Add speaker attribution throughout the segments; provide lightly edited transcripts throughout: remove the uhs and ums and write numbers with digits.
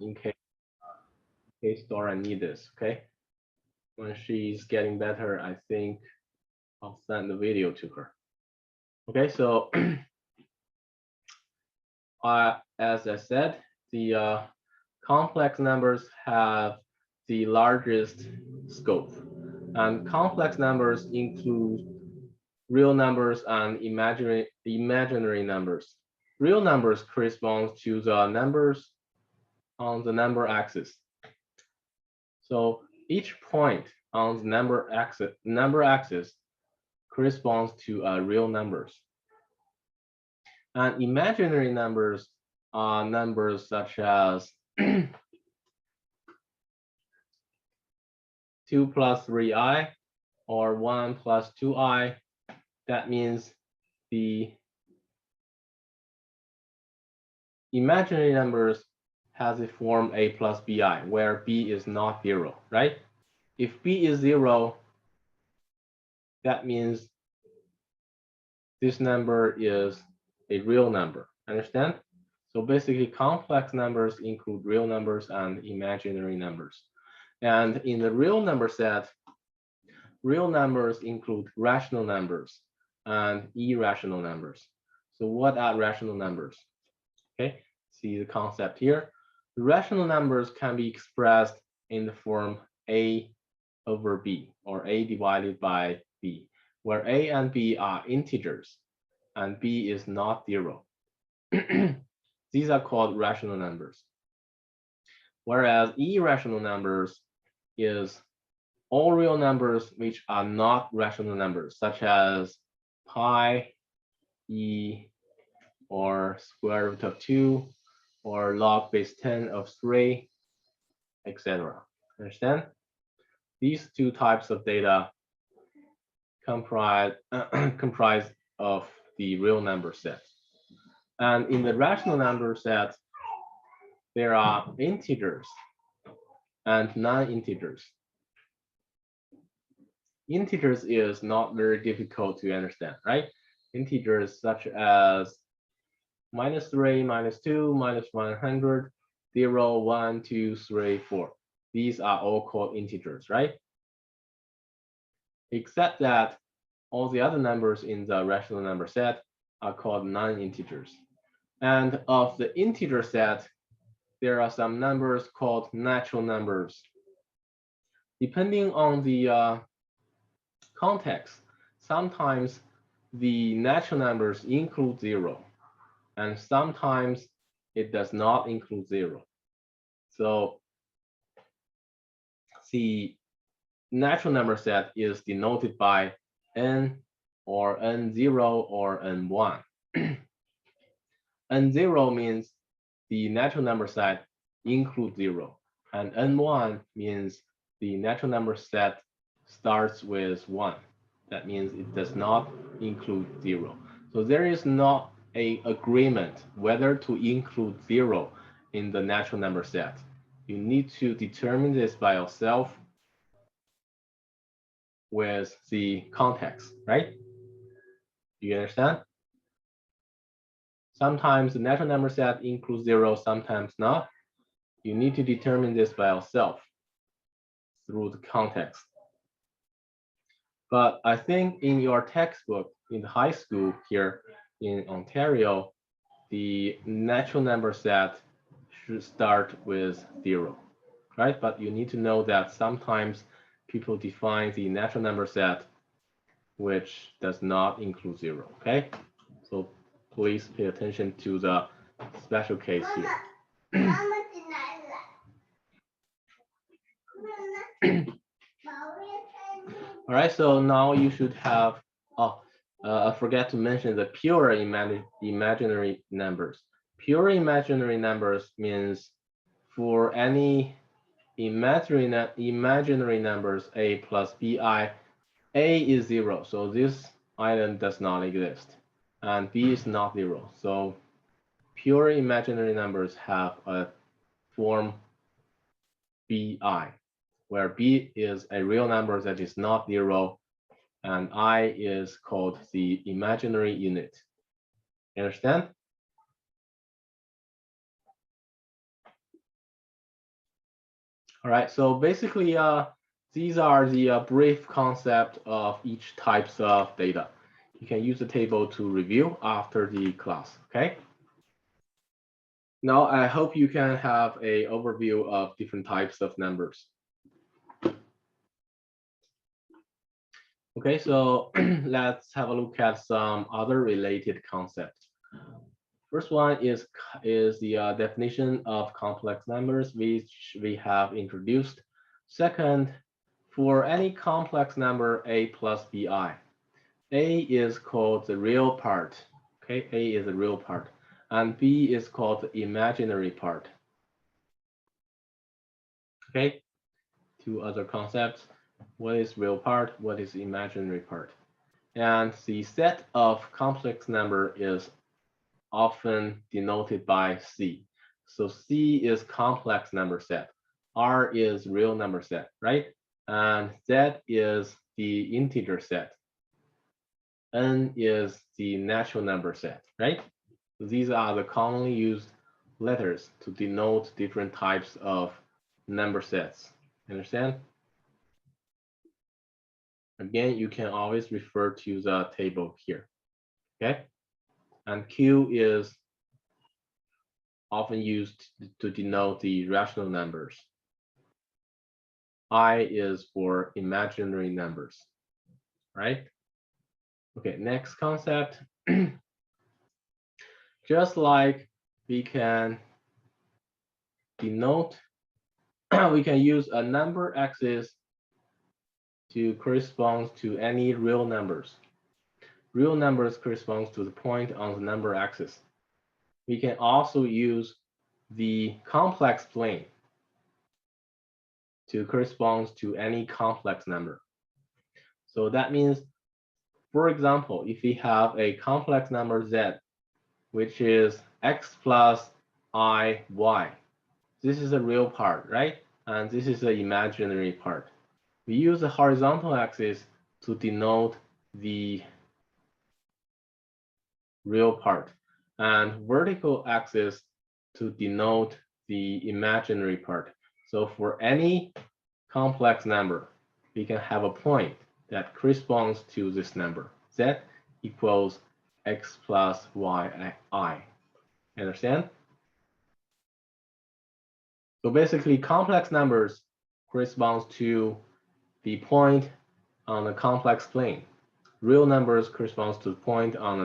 Speaker 1: in case Dora need this. Okay, when she's getting better, I think I'll send the video to her. Okay, so as I said, the complex numbers have the largest scope, and complex numbers include real numbers and imaginary numbers. Real numbers correspond to the numbers on the number axis. So each point on the number axis corresponds to real numbers. And imaginary numbers are numbers such as 2 plus 3i or 1 plus 2i. That means the imaginary numbers has a form a plus bi, where b is not 0, right? If b is 0, that means this number is a real number. Understand? So basically, complex numbers include real numbers and imaginary numbers. And in the real number set, real numbers include rational numbers and irrational numbers. So what are rational numbers? Okay, see the concept here. Rational numbers can be expressed in the form a over b, or a divided by b, where a and b are integers and b is not 0. These are called rational numbers. Whereas irrational numbers is all real numbers which are not rational numbers, such as pi, e, or square root of 2, or log base 10 of 3, etc. Understand? These two types of data comprise of the real number set. And in the rational number set, there are integers and non-integers. Integers is not very difficult to understand, right? Integers such as -3, -2, -100, 0, 1, 2, 3, 4. These are all called integers, right? Except that all the other numbers in the rational number set are called non-integers. And of the integer set, there are some numbers called natural numbers. Depending on the context, sometimes the natural numbers include 0, and sometimes it does not include 0. So the natural number set is denoted by n or n0 or n1. N0 means the natural number set includes 0, and n1 means the natural number set starts with 1. That means it does not include 0. So there is not an agreement whether to include 0 in the natural number set. You need to determine this by yourself with the context, right? Do you understand? Sometimes the natural number set includes 0, sometimes not. You need to determine this by yourself through the context. But I think in your textbook in the high school here in Ontario, the natural number set should start with 0, right? But you need to know that sometimes people define the natural number set which does not include 0, okay? So please pay attention to the special case here. All right, so now you should have, I forgot to mention the pure imaginary numbers. Pure imaginary numbers means for any imaginary numbers a plus bi, a is 0, so this item does not exist, and b is not 0. So pure imaginary numbers have a form bi, where b is a real number that is not 0, and I is called the imaginary unit. You understand? All right, so basically, these are the brief concept of each types of data. You can use the table to review after the class, okay? Now, I hope you can have a overview of different types of numbers. Okay, so let's have a look at some other related concepts. First one is the definition of complex numbers, which we have introduced. Second, for any complex number a plus bi, a is called the real part. Okay, a is the real part, and b is called the imaginary part. Okay, two other concepts. What is real part? What is imaginary part? And the set of complex number is often denoted by C. So C is complex number set. R is real number set, right? And Z is the integer set. N is the natural number set, right? These are the commonly used letters to denote different types of number sets. Understand? Again, you can always refer to the table here, okay? And Q is often used to denote the rational numbers. I is for imaginary numbers, right? Okay, next concept. Just like we can denote, we can use a number axis to correspond to any real numbers. Real numbers corresponds to the point on the number axis. We can also use the complex plane to correspond to any complex number. So that means, for example, if we have a complex number z, which is x plus I, y, this is a real part, right? And this is the imaginary part. We use the horizontal axis to denote the real part, and vertical axis to denote the imaginary part. So for any complex number, we can have a point that corresponds to this number. Z equals x plus y I. Understand? So basically, complex numbers corresponds to the point on the complex plane. Real numbers corresponds to the point on the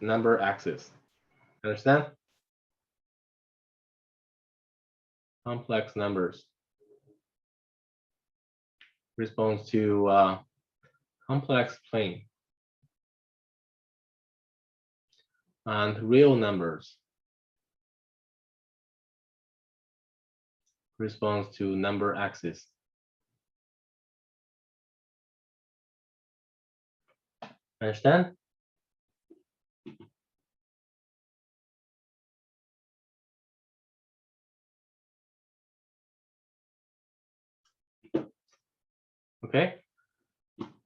Speaker 1: number axis. Understand? Complex numbers corresponds to complex plane. And real numbers corresponds to number axis. Understand? Okay.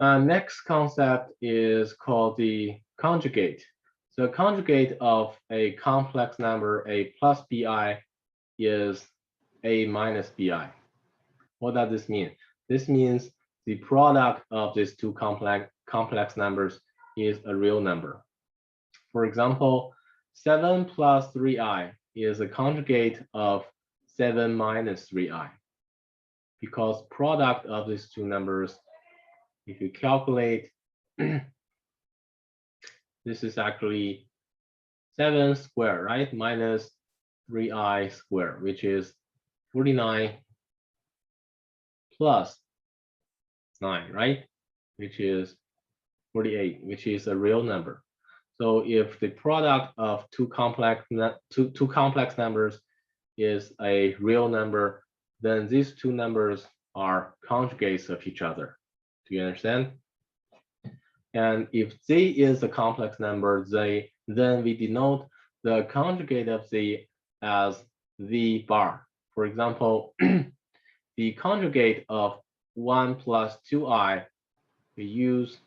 Speaker 1: Next concept is called the conjugate. So conjugate of a complex number a plus bi is a minus bi. What does this mean? This means the product of these two complex numbers is a real number. For example, 7 plus 3i is a conjugate of 7 minus 3i, because product of these two numbers, if you calculate, this is actually 7 squared, right? Minus 3i squared, which is 49 plus 9, right? Which is 48, which is a real number. So if the product of two complex numbers is a real number, then these two numbers are conjugates of each other. Do you understand? And if z is a complex number, then we denote the conjugate of z as z bar. For example, the conjugate of 1 plus 2i, we use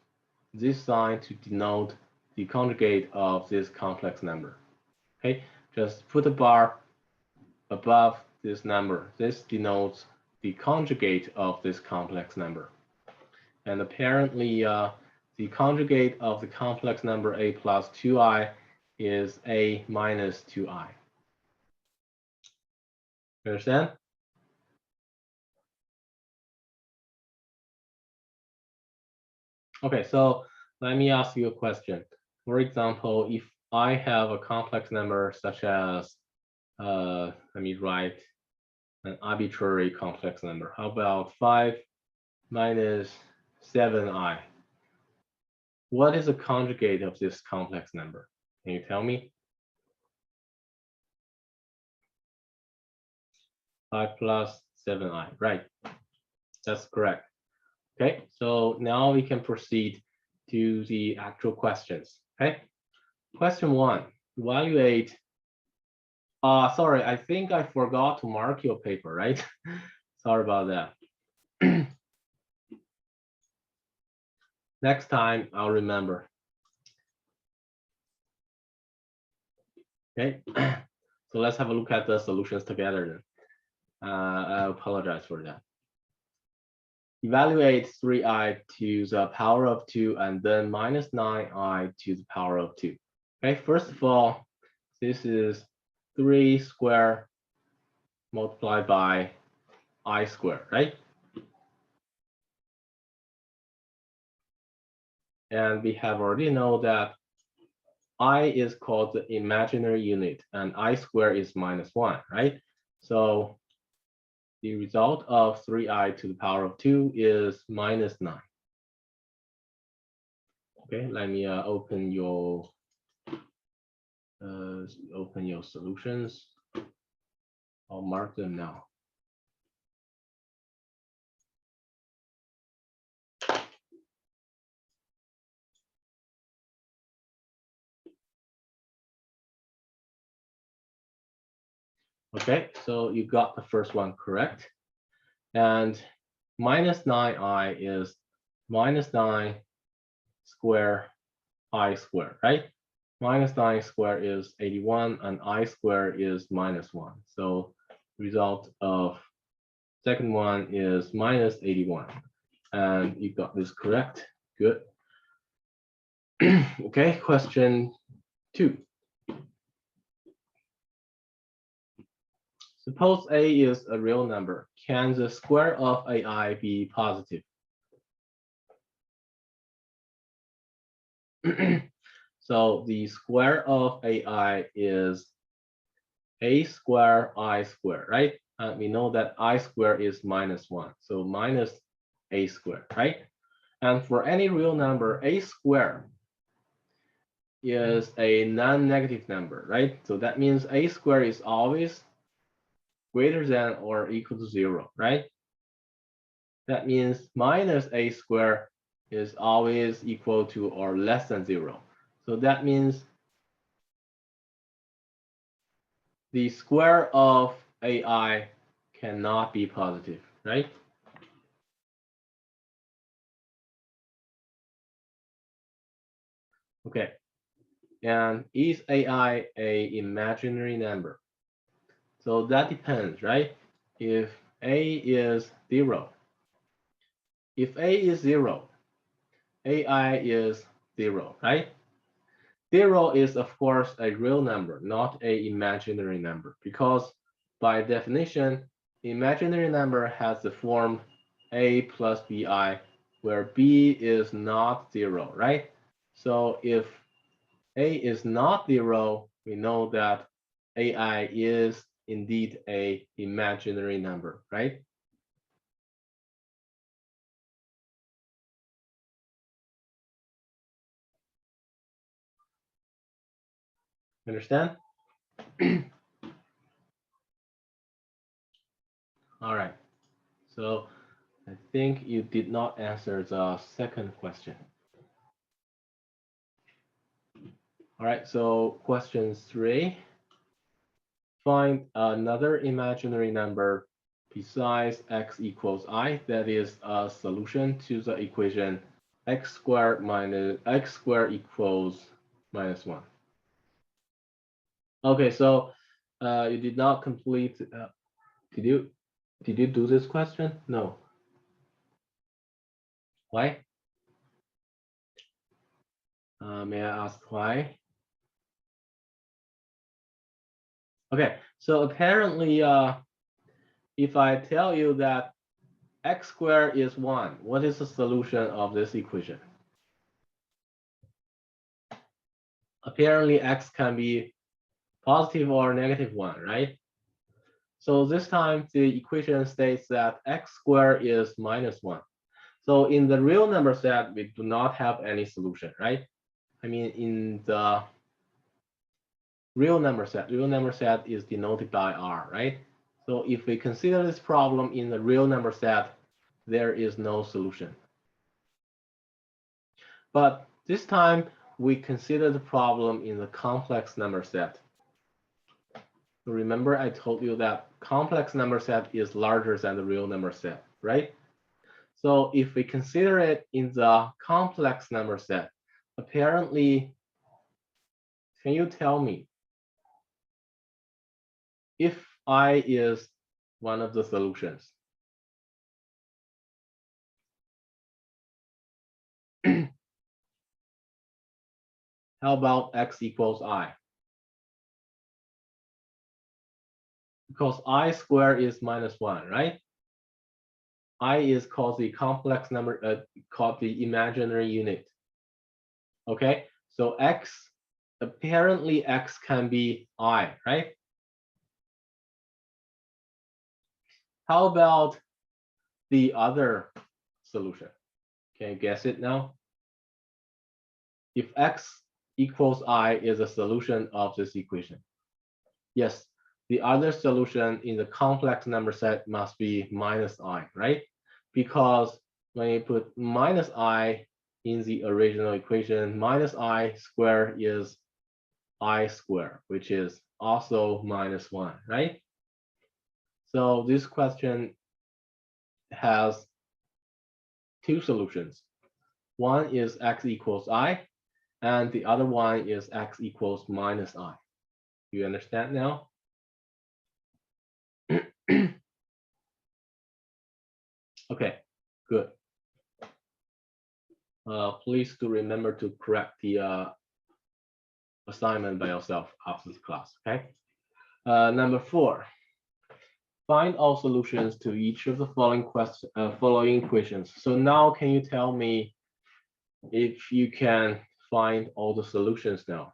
Speaker 1: this sign to denote the conjugate of this complex number. Okay, just put a bar above this number. This denotes the conjugate of this complex number. And apparently, the conjugate of the complex number a plus 2i is a minus 2i. Understand? Okay, so let me ask you a question. For example, if I have a complex number such as, let me write an arbitrary complex number. How about 5 minus 7i? What is the conjugate of this complex number? Can you tell me? 5 plus 7i, right? That's correct. Okay, so now we can proceed to the actual questions. Okay, question 1, evaluate. Sorry, I think I forgot to mark your paper, right? Sorry about that. Next time, I'll remember. Okay, so let's have a look at the solutions together then. I apologize for that. Evaluate 3i to the power of 2 and then minus 9i to the power of 2. Okay, first of all, this is 3 squared multiplied by I squared, right? And we have already know that I is called the imaginary unit and I squared is minus 1, right? So the result of 3i to the power of 2 is minus 9. Okay, let me open your solutions. I'll mark them now. Okay, so you got the first one correct. And minus 9i is minus 9 square I squared, right? Minus 9 squared is 81 and I squared is minus 1. So result of second one is minus 81. And you got this correct. Good. Okay, question 2. Suppose a is a real number. Can the square of ai be positive? So the square of ai is a square I square, right? And we know that I square is minus 1. So minus a square, right? And for any real number, a square is a non-negative number, right? So that means a square is always greater than or equal to 0, right? That means minus a square is always equal to or less than 0. So that means the square of ai cannot be positive, right? Okay. And is ai a imaginary number? So that depends, right? If a is 0, if a is 0, ai is 0, right? 0 is, of course, a real number, not a imaginary number, because by definition, imaginary number has the form a plus bi, where b is not 0, right? So if a is not 0, we know that ai is indeed a imaginary number, right? Understand? All right. So I think you did not answer the second question. All right, so question 3. Find another imaginary number besides x equals I that is a solution to the equation x squared equals minus 1. Okay, so you did not complete. Could you Did you do this question? No. Why? May I ask why? Okay, so apparently, if I tell you that x squared is 1, what is the solution of this equation? Apparently, x can be positive or negative 1, right? So this time, the equation states that x squared is minus 1. So in the real number set, we do not have any solution, right? I mean, in the real number set is denoted by R, right? So if we consider this problem in the real number set, there is no solution. But this time, we consider the problem in the complex number set. Remember, I told you that complex number set is larger than the real number set, right? So if we consider it in the complex number set, apparently, can you tell me if I is one of the solutions? How about x equals I? Because I squared is minus 1, right? I is called the complex number, called the imaginary unit. Okay, so x, apparently x can be I, right? How about the other solution? Can you guess it now? If x equals I is a solution of this equation. Yes, the other solution in the complex number set must be minus I, right? Because when you put minus I in the original equation, minus I squared is I squared, which is also minus 1, right? So this question has two solutions. One is x equals I, and the other one is x equals minus I. You understand now? Okay, good. Please do remember to correct the assignment by yourself after the class, okay? Number 4, find all solutions to each of the following equations. So now can you tell me if you can find all the solutions now?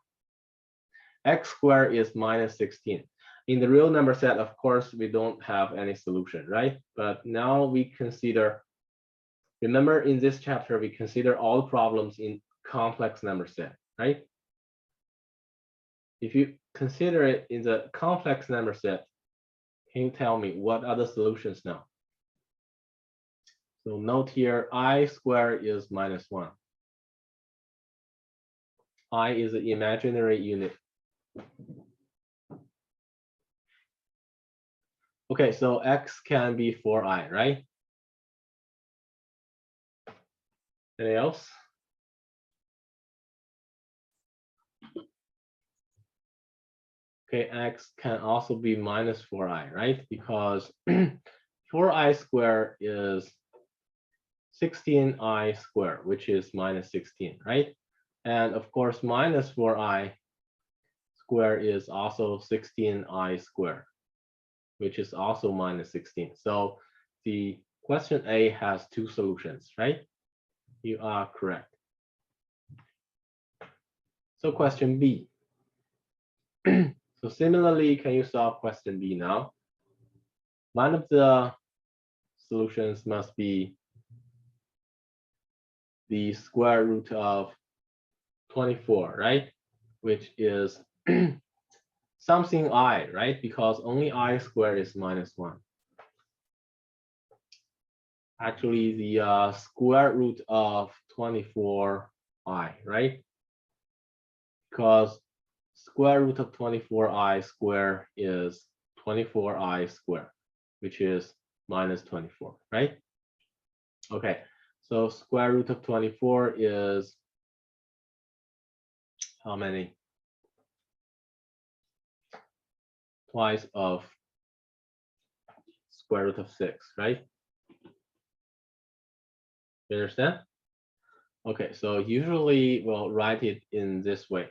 Speaker 1: X squared is minus 16. In the real number set, of course, we don't have any solution, right? But now we consider, remember in this chapter, we consider all the problems in complex number set, right? If you consider it in the complex number set, can you tell me what are the solutions now? So note here, I squared is minus 1. I is an imaginary unit. Okay, so x can be 4i, right? Anything else? Okay, x can also be minus 4i, right? Because 4i squared is 16i squared, which is minus 16, right? And of course, minus 4i squared is also 16i squared, which is also minus 16. So the question A has two solutions, right? You are correct. So question B. So similarly, can you solve question B now? One of the solutions must be the square root of 24, right? Which is something I, right? Because only I squared is minus 1. Actually, the square root of 24i, right? Because square root of 24i squared is 24i squared, which is minus 24, right? Okay, so square root of 24 is how many? Twice of square root of 6, right? You understand? Okay, so usually we'll write it in this way.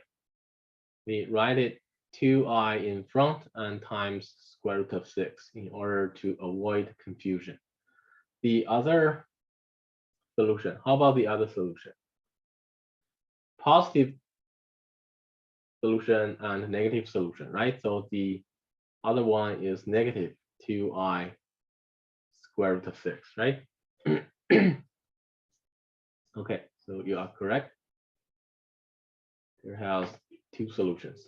Speaker 1: We write it 2i in front and times square root of 6 in order to avoid confusion. The other solution, how about the other solution? Positive solution and negative solution, right? So the other one is negative 2i square root of 6, right? Okay, so you are correct. There has two solutions.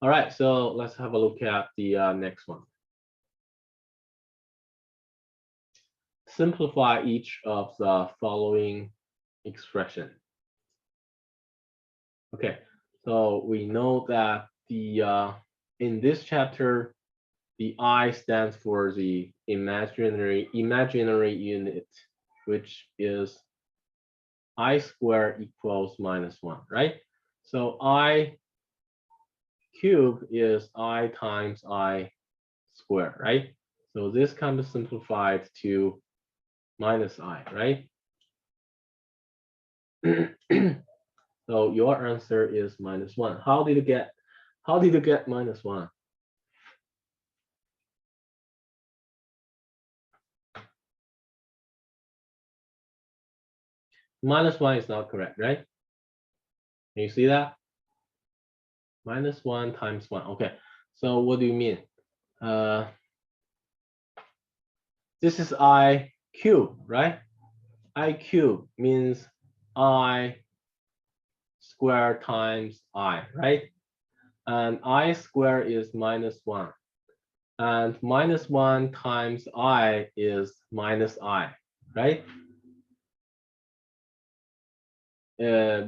Speaker 1: All right, so let's have a look at the next one. Simplify each of the following expression. Okay, so we know that the in this chapter, the I stands for the imaginary unit, which is I squared equals -1, right? So I cube is I times I squared, right? So this can be simplified to -I, right? So your answer is -1. How did you get -1? -1 is not correct, right? Can you see that? -1 times 1. Okay, so what do you mean? This is I cube, right? I cube means I square times I, right? And I square is -1. And -1 times I is -I, right?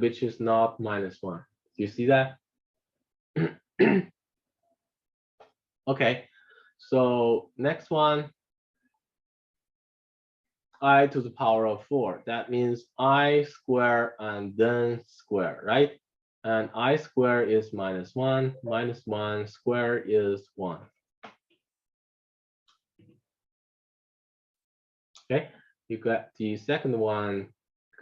Speaker 1: Which is not -1. Do you see that? Okay, so next one, I to the power of 4. That means I square and then square, right? And I square is -1, -1 square is 1. Okay, you got the second one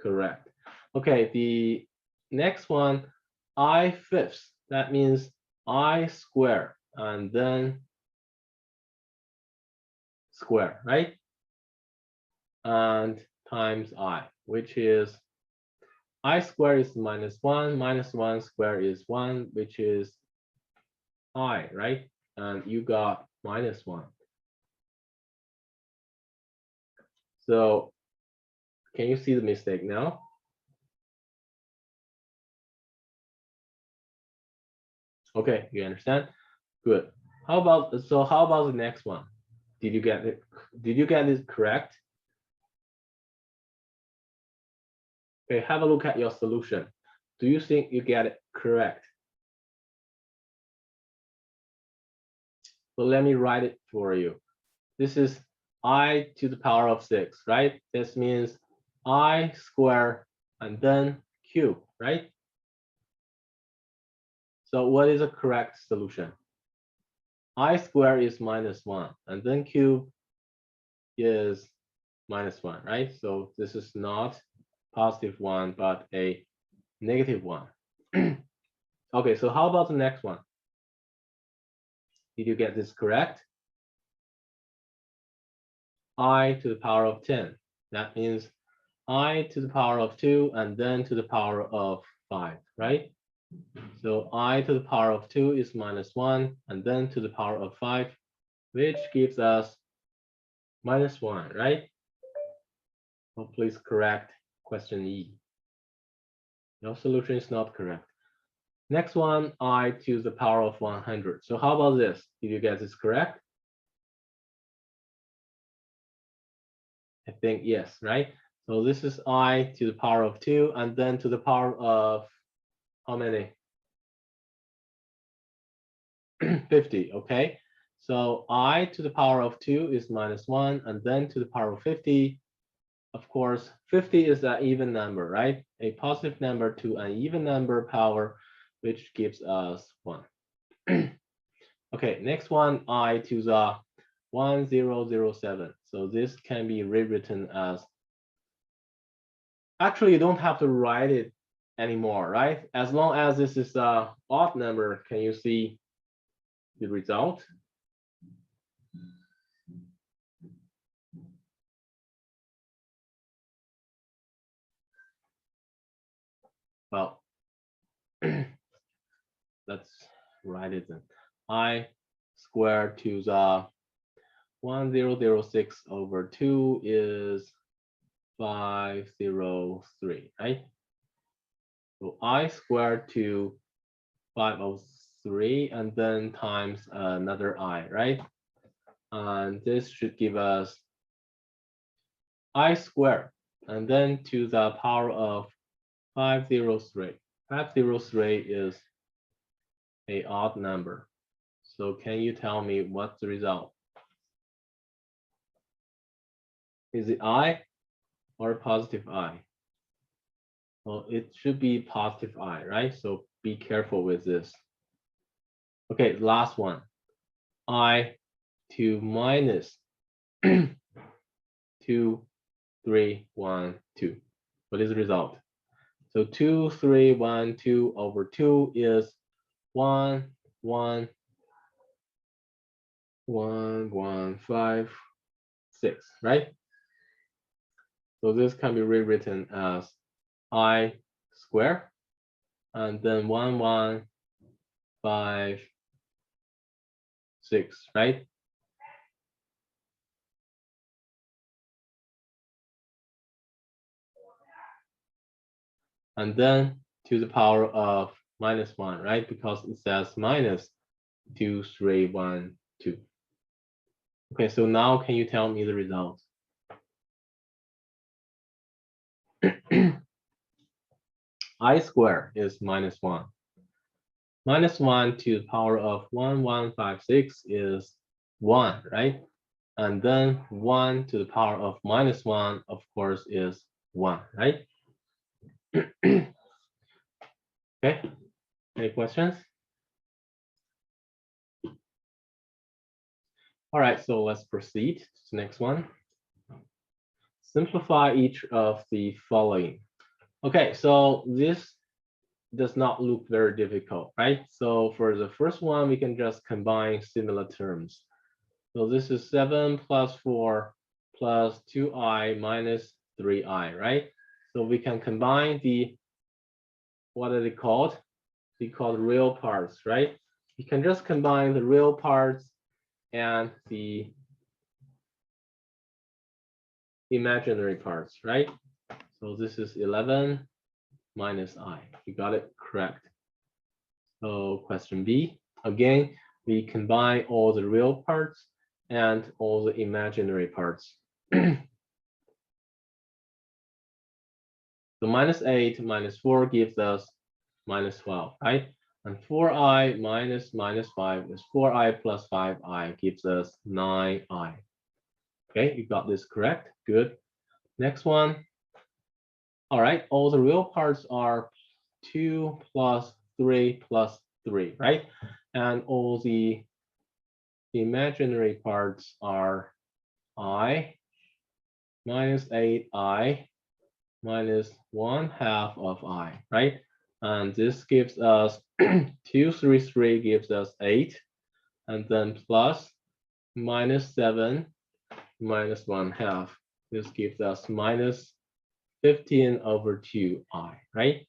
Speaker 1: correct. Okay, the next one, I fifths. That means I square and then square, right? And times I, which is I square is -1, -1 square is 1, which is I, right? And you got -1. So can you see the mistake now? Okay, you understand? Good. How about the next one? Did you get it? Did you get it correct? Okay, have a look at your solution. Do you think you get it correct? So let me write it for you. This is I to the power of 6, right? This means I square and then cube, right? So what is a correct solution? I square is -1 and then cube is -1, right? So this is not +1, but a -1. Okay, so how about the next one? Did you get this correct? I to the power of 10. That means I to the power of 2 and then to the power of 5, right? So I to the power of 2 is -1 and then to the power of 5, which gives us -1, right? So please correct question E. Your solution is not correct. Next one, I to the power of 100. So how about this? Did you get this correct? I think yes, right? So this is I to the power of 2 and then to the power of how many? 50, okay? So I to the power of 2 is -1 and then to the power of 50. Of course, 50 is an even number, right? A positive number to an even number power, which gives us 1. Okay, next one, I to the 1007. So this can be rewritten as, actually you don't have to write it anymore, right? As long as this is a odd number, can you see the result? Well, let's write it then. I squared to the 1006 over 2 is 503, right? So I squared to 503 and then times another I, right? And this should give us I squared and then to the power of 503. 503 is an odd number. So can you tell me what's the result? Is it I or positive I? Well, it should be positive I, right? So be careful with this. Okay, last one. I to minus 2, 3, 1, 2. What is the result? So 2, 3, 1, 2 over 2 is 1, 1, 1, 1, 5, 6, right? So this can be rewritten as I squared and then 1, 1, 5, 6, right? And then to the power of minus 1, right? Because it says minus 2, 3, 1, 2. Okay, so now can you tell me the result? I squared is minus 1. Minus 1 to the power of 1156 is 1, right? And then 1 to the power of minus 1, of course, is 1, right? Okay, any questions? All right, so let's proceed to the next one. Simplify each of the following. Okay, so this does not look very difficult, right? So for the first one, we can just combine similar terms. So this is 7 plus 4 plus 2i minus 3i, right? So we can combine the, what are they called? They called real parts, right? You can just combine the real parts and the imaginary parts, right? So this is 11 minus I. You got it correct. So question B, again, we combine all the real parts and all the imaginary parts. So minus 8 minus 4 gives us minus 12, right? And 4i minus minus 5 is 4i plus 5i gives us 9i. Okay, you got this correct. Good. Next one. All right, all the real parts are 2 plus 3 plus 3, right? And all the imaginary parts are I minus 8i minus 1/2 of I, right? And this gives us 233 gives us 8, and then plus minus 7 minus 1/2. This gives us minus 15 over 2i, right?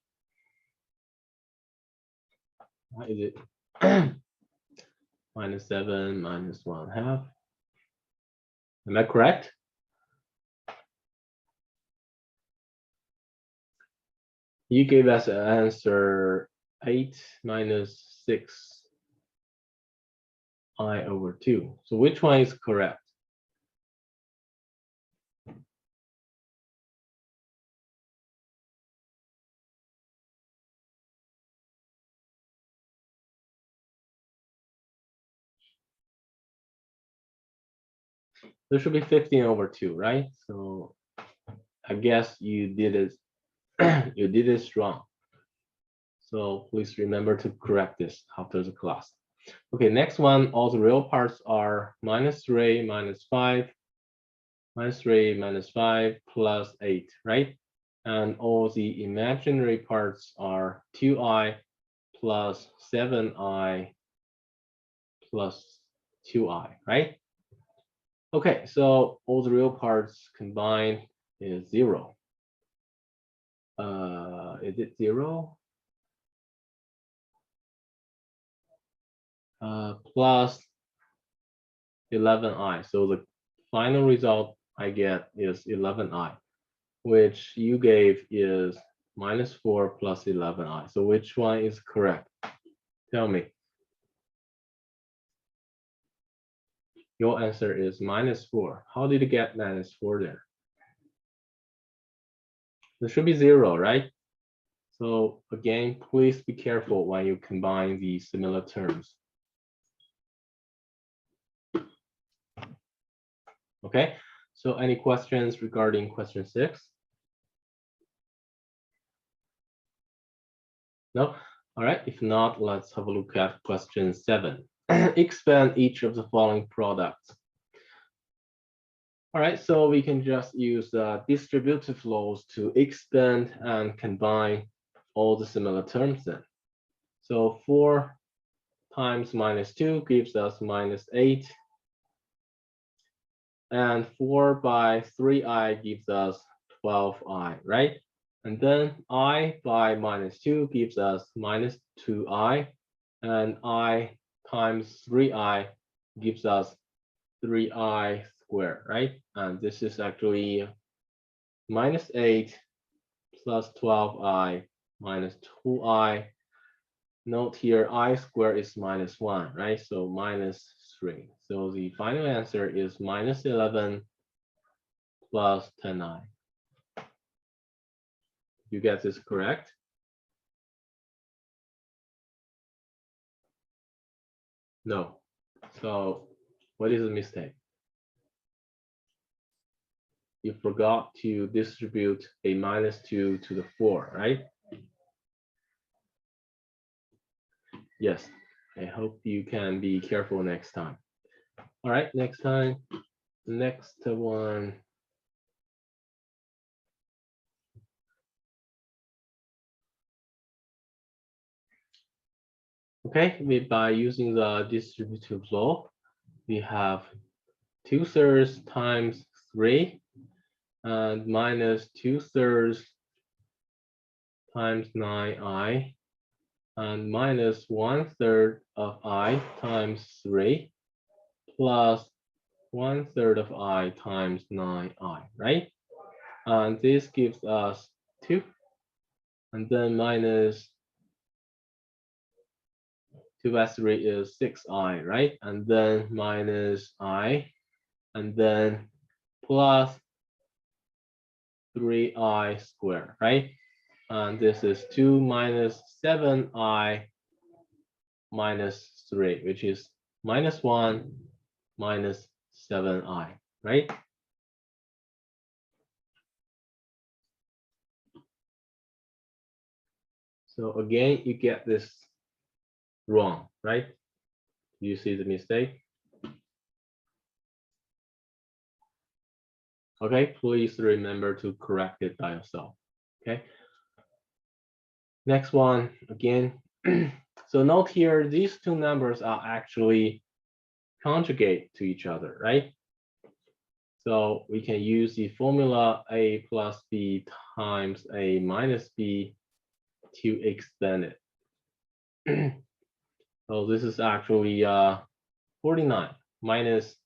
Speaker 1: Why is it minus 7 minus 1/2? Am I correct? You gave us an answer 8 minus 6 I over 2. So which one is correct? There should be 15 over 2, right? So I guess you did it you did it wrong. So please remember to correct this after the class. Okay, next one, all the real parts are -3, -5, -3, -5, plus 8, right? And all the imaginary parts are 2i plus 7i plus 2i, right? Okay, so all the real parts combined is 0. Is it 0? Plus 11i. So the final result I get is 11i, which you gave is -4 plus 11i. So which one is correct? Tell me. Your answer is -4. How did you get -4 there? There should be 0, right? So again, please be careful when you combine the similar terms. Okay, so any questions regarding question 6? No? All right, if not, let's have a look at question 7. Expand each of the following products. All right, so we can just use distributive laws to expand and combine all the similar terms then. So 4 times -2 gives us -8. And 4 by 3i gives us 12i, right? And then I by -2 gives us -2i. And I times 3i gives us 3i squared, right? And this is actually -8 plus 12i minus 2i. Note here, I squared is -1, right? So -3. So the final answer is -11 plus 10i. You get this correct? No. So what is the mistake? You forgot to distribute a -2 to the 4, right? Yes. I hope you can be careful next time. All right, next time. Next one. Okay, by using the distributive law, we have 2/3 times 3 and minus 2/3 times 9i and minus 1/3 of I times 3 plus 1/3 of I times 9i, right? And this gives us 2. And then minus 2 by 3 is 6i, right? And then minus I, and then plus 3i squared, right? And this is 2 minus 7i minus 3, which is -1 minus 7i, right? So again, you get this wrong, right? You see the mistake? Okay, please remember to correct it by yourself, okay? Next one, again. So note here, these two numbers are actually conjugate to each other, right? So we can use the formula a plus b times a minus b to expand it. So this is actually 49 minus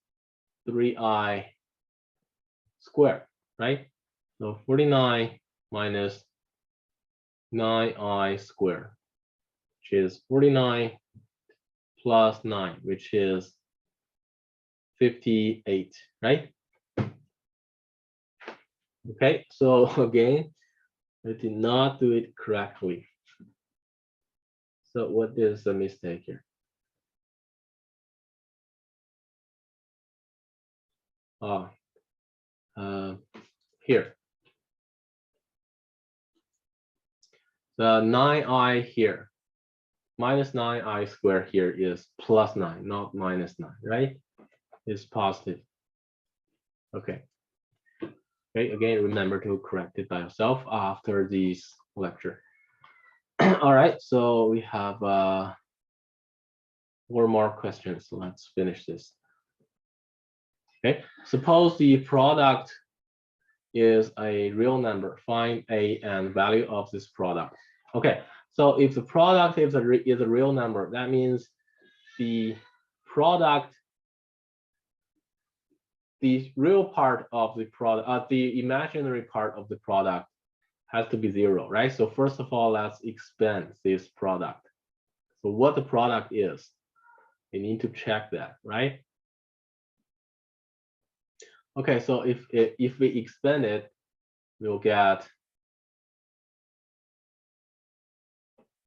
Speaker 1: 3i squared, right? So 49 minus 9i squared, which is 49 plus 9, which is 58, right? Okay, so again, I did not do it correctly. So what is the mistake here? Here. The 9i here. minus 9i squared here is plus 9, not minus 9, right? It's positive. Okay. Okay, again, remember to correct it by yourself after this lecture. All right, so we have 4 more questions. Let's finish this. Okay, suppose the product is a real number. Find a and value of this product. Okay, so if the product is a real number, that means the product, the real part of the product, the imaginary part of the product has to be 0, right? So first of all, let's expand this product. So what the product is, we need to check that, right? Okay, so if we expand it, we'll get,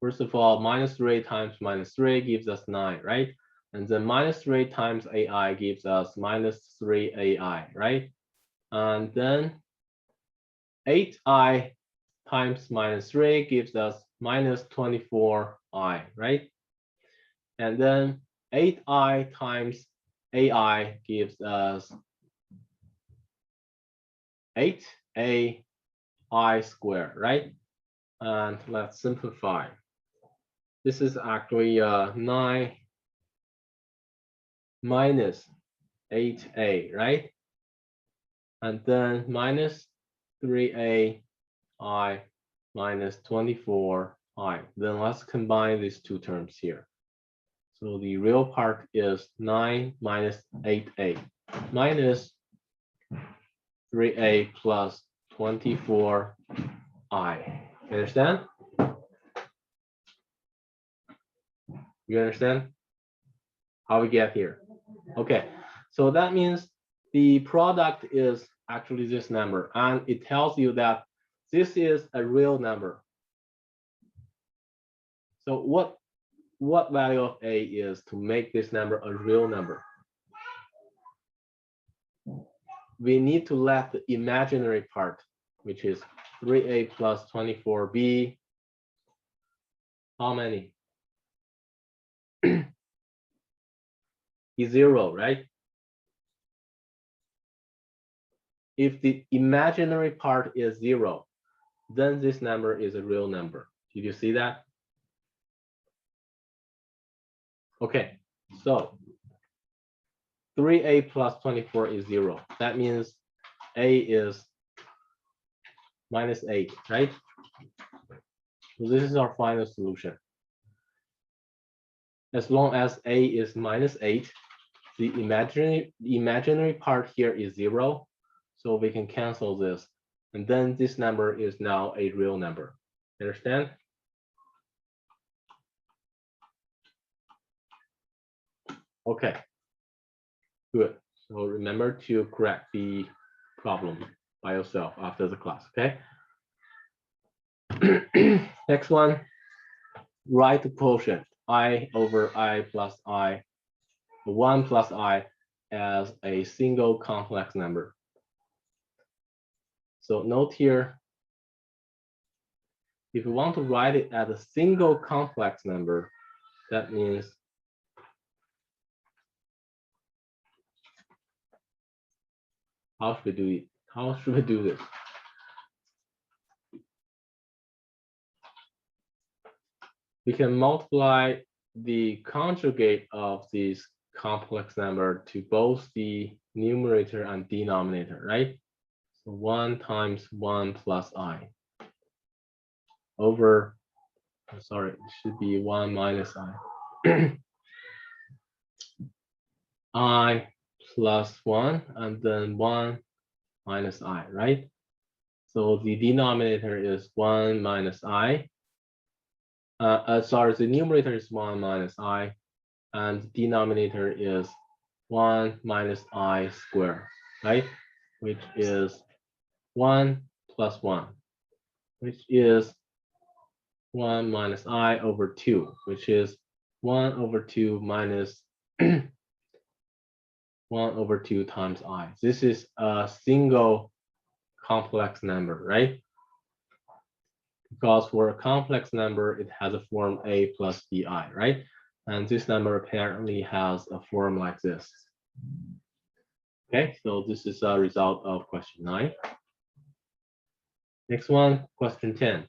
Speaker 1: first of all, minus 3 times minus 3 gives us 9, right? And then minus 3 times AI gives us minus 3 AI, right? And then 8i times minus 3 gives us minus 24i, right? And then 8i times AI gives us 8ai squared, right? And let's simplify. This is actually 9 minus 8a, right? And then minus 3ai minus 24i. Then let's combine these two terms here. So the real part is 9 minus 8a minus 3a plus 24i. You understand? You understand how we get here? Okay, so that means the product is actually this number, and it tells you that this is a real number. So what value of a is to make this number a real number? We need to let the imaginary part, which is 3a plus 24b, how many? Is 0, right? If the imaginary part is 0, then this number is a real number. Did you see that? Okay, so 3a plus 24 is 0. That means a is minus 8, right? So this is our final solution. As long as a is minus 8, the imaginary part here is 0, so we can cancel this. And then this number is now a real number. Understand? Okay, good. So remember to correct the problem by yourself after the class, okay? Next one, write the quotient I over I plus I, 1 plus I as a single complex number. So note here, if you want to write it as a single complex number, that means how should we do it? How should we do this? We can multiply the conjugate of this complex number to both the numerator and denominator, right? So 1 times 1 plus I over, sorry, it should be 1 minus I. I plus 1 and then 1 minus I, right? So the denominator is 1 minus I. Sorry, the numerator is 1 minus I, and the denominator is 1 minus I squared, right? Which is 1 plus 1, which is 1 minus I over 2, which is 1 over 2 minus 1 over 2 times I. This is a single complex number, right? because for a complex number, it has a form a plus bi, right? And this number apparently has a form like this. Okay, so this is a result of question 9. Next one, question 10.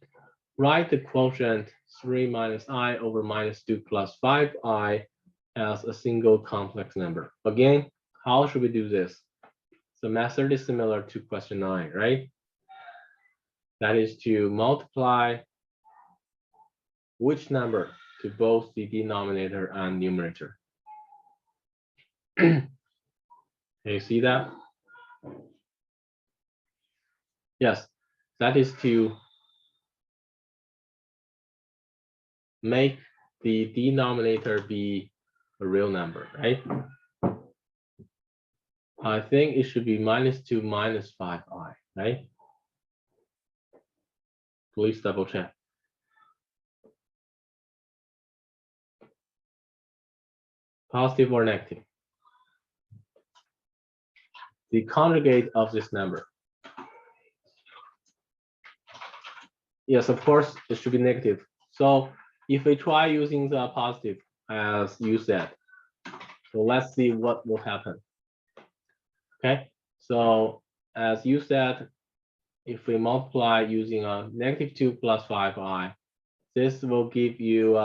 Speaker 1: Write the quotient 3 minus I over minus 2 plus 5i as a single complex number. Again, how should we do this? The method is similar to question 9, right? That is to multiply which number to both the denominator and numerator. Can you see that? Yes, that is to make the denominator be a real number, right? I think it should be minus 2 minus 5i, right? Please double check. Positive or negative? The conjugate of this number. Yes, of course, it should be negative. So if we try using the positive, as you said, so let's see what will happen. Okay, so as you said, if we multiply using a negative 2 plus 5i, this will give you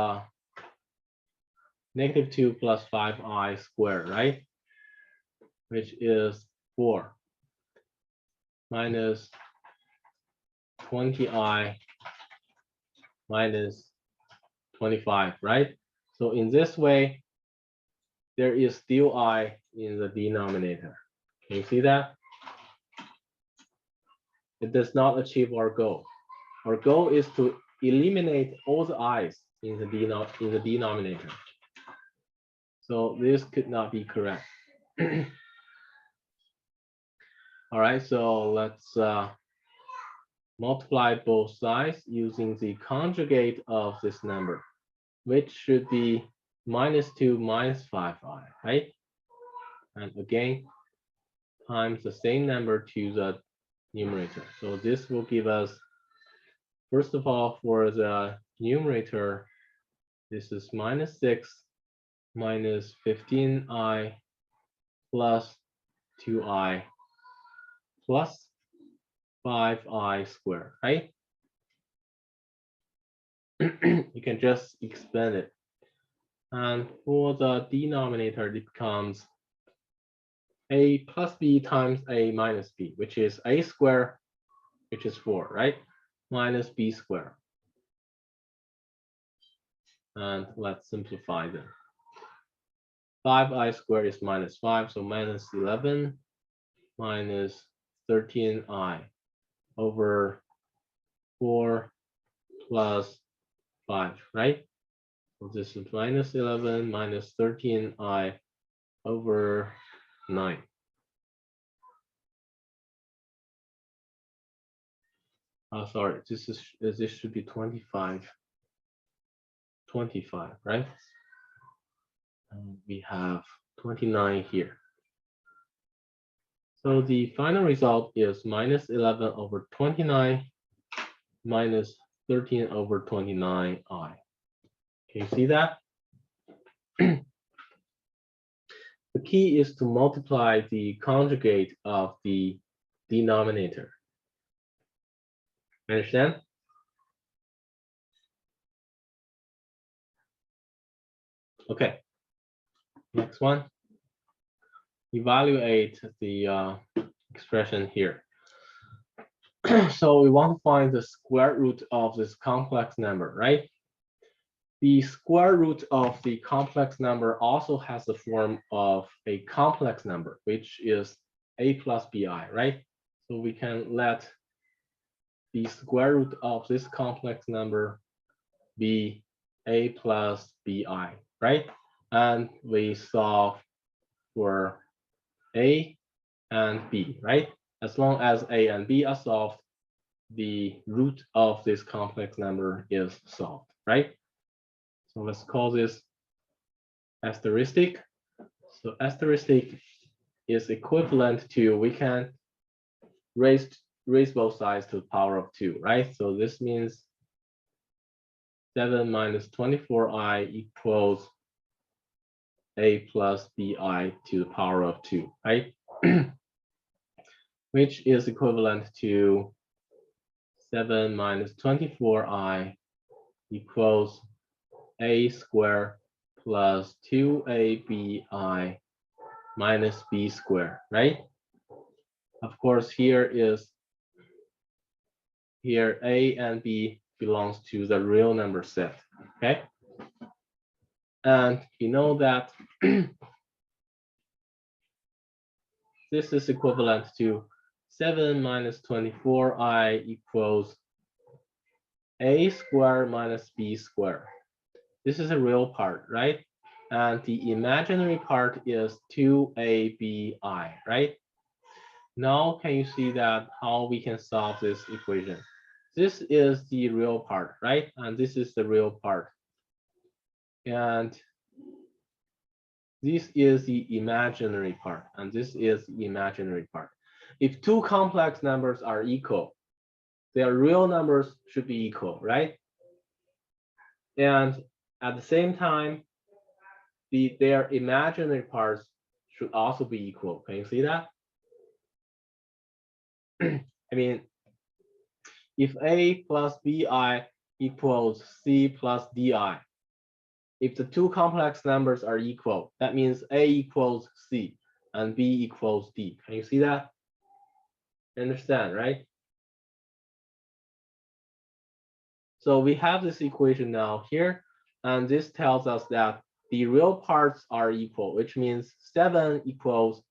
Speaker 1: negative 2 plus 5i squared, right? Which is 4 minus 20i minus 25, right? So in this way, there is still I in the denominator. Can you see that? It does not achieve our goal. Our goal is to eliminate all the i's in the denominator. So this could not be correct. All right, so let's multiply both sides using the conjugate of this number, which should be minus 2 minus 5i, right? And again, times the same number to the numerator. So this will give us, first of all, for the numerator, this is minus 6 minus 15i plus 2i plus 5i squared, right? You can just expand it. And for the denominator, it becomes a plus b times a minus b, which is a squared, which is 4, right? Minus b squared. And let's simplify them. 5i squared is minus 5, so minus 11 minus 13i over 4 plus 5, right? So this is minus 11 minus 13i over 9. Oh, sorry, this should be 25, right? And we have 29 here. So the final result is minus 11 over 29 minus 13 over 29i. Can you see that? The key is to multiply the conjugate of the denominator. Understand? Okay. Next one. Evaluate the expression here. So we want to find the square root of this complex number, right? The square root of the complex number also has the form of a complex number, which is a plus bi, right? So we can let the square root of this complex number be a plus bi, right? And we solve for a and b, right? As long as a and b are solved, the root of this complex number is solved, right? So let's call this asterisk. So asterisk is equivalent to, we can raise both sides to the power of 2, right? So this means 7 minus 24i equals a plus bi to the power of 2, right? Which is equivalent to 7 minus 24i equals a squared plus 2abi minus b squared, right? Of course, here a and b belongs to the real number set, okay? And you know that this is equivalent to 7 minus 24i equals a squared minus b squared. This is a real part, right? And the imaginary part is 2abi, right? Now, can you see that how we can solve this equation? This is the real part, right? And this is the real part. And this is the imaginary part, and this is the imaginary part. If two complex numbers are equal, their real numbers should be equal, right? And at the same time, their imaginary parts should also be equal. Can you see that? I mean, if a plus bi equals c plus di, if the two complex numbers are equal, that means a equals c and b equals d. Can you see that? Understand, right? So we have this equation now here, and this tells us that the real parts are equal, which means 7 equals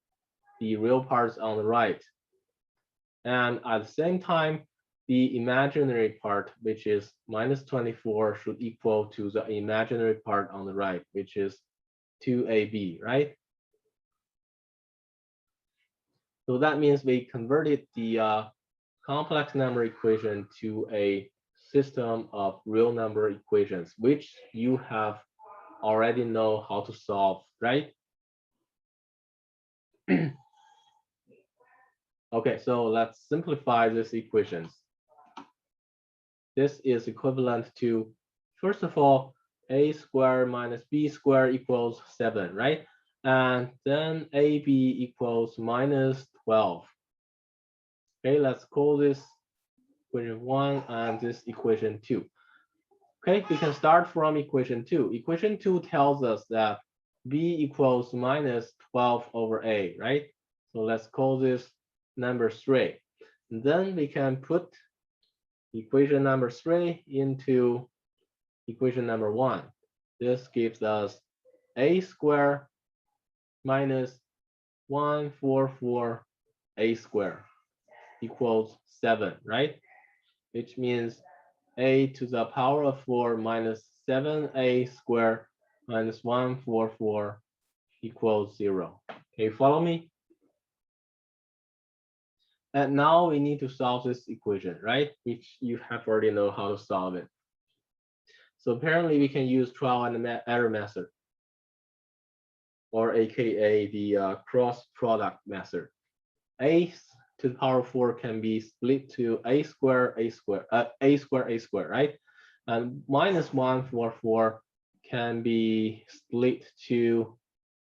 Speaker 1: the real parts on the right. And at the same time, the imaginary part, which is minus 24, should equal to the imaginary part on the right, which is 2ab, right? So that means we converted the complex number equation to a system of real number equations, which you have already know how to solve, right? Okay, so let's simplify these equations. This is equivalent to, first of all, a squared minus b squared equals 7, right? And then ab equals minus 12. Okay, let's call this equation 1 and this equation 2. Okay, we can start from equation 2. Equation 2 tells us that b equals minus 12 over a, right? So let's call this number 3. And then we can put equation number 3 into equation number 1. This gives us a squared minus 144 a squared equals 7, right? Which means a to the power of 4 minus 7a squared minus 144 equals 0. Can you follow me? And now we need to solve this equation, right? Which you have already know how to solve it. So apparently we can use trial and error method, or AKA the cross product method. A to the power of 4 can be split to a squared, right? And minus 144 can be split to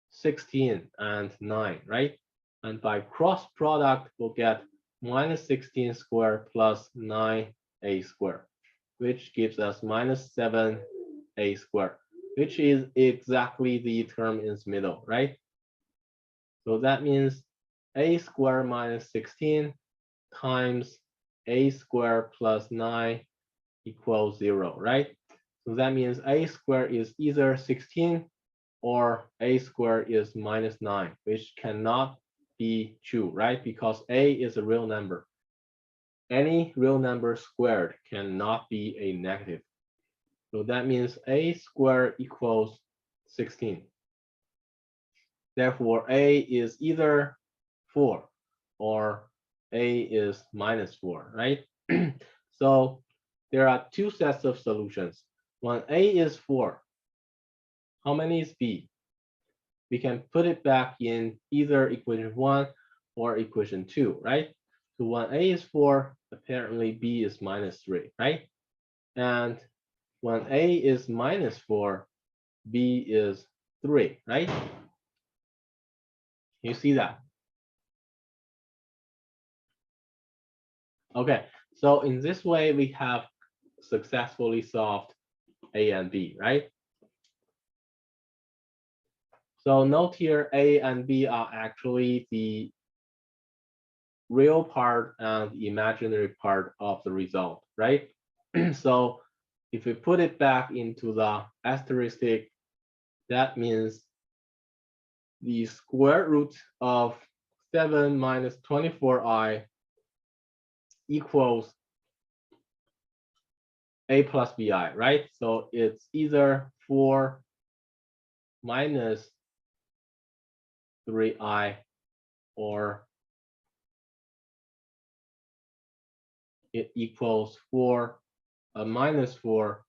Speaker 1: 16 and 9, right? And by cross product, we'll get minus 16 squared plus 9a squared, which gives us minus 7a squared, which is exactly the term in the middle, right? So that means a squared minus 16 times a squared plus 9 equals 0, right? So that means a squared is either 16 or a squared is minus 9, which cannot be true, right? Because a is a real number. Any real number squared cannot be a negative. So that means a squared equals 16. Therefore, a is either 4 or a is minus 4, right? So there are two sets of solutions. When a is 4, how many is b? We can put it back in either equation 1 or equation 2, right? So when a is 4, apparently b is minus 3, right? And when A is -4, B is 3, right? You see that? Okay, so in this way, we have successfully solved A and B, right? So note here, A and B are actually the real part and the imaginary part of the result, right? So if we put it back into the asterisk, that means the square root of 7 minus 24i equals A plus bi, right? So it's either 4 minus 3i or it equals 4 minus 4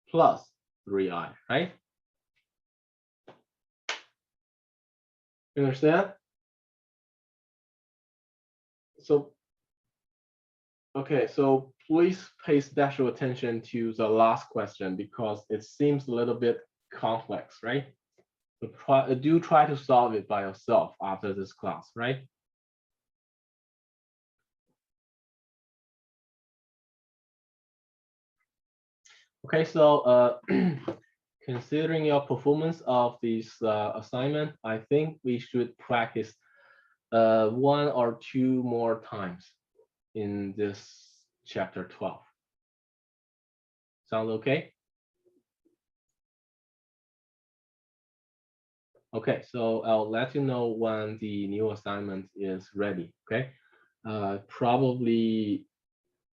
Speaker 1: plus 3i, right? You understand? So, okay, so please pay special attention to the last question because it seems a little bit complex, right? So do try to solve it by yourself after this class, right? Okay, so considering your performance of this assignment, I think we should practice 1 or 2 more times in this chapter 12. Sound okay? Okay, so I'll let you know when the new assignment is ready, okay? Probably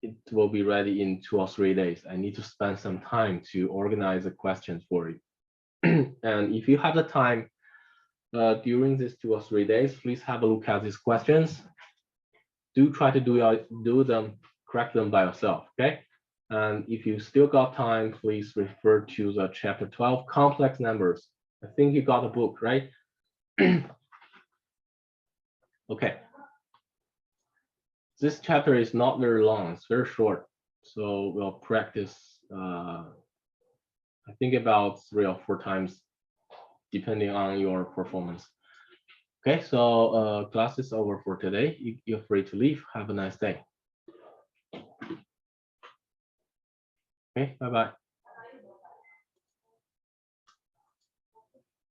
Speaker 1: it will be ready in 2 or 3 days. I need to spend some time to organize the questions for you. And if you have the time during these 2 or 3 days, please have a look at these questions. Do try to do them, correct them by yourself, okay? And if you still got time, please refer to the chapter 12, complex numbers. I think you got the book, right? Okay. This chapter is not very long, it's very short. So we'll practice, I think about 3 or 4 times, depending on your performance. Okay, so class is over for today. You're free to leave. Have a nice day. Okay, bye-bye.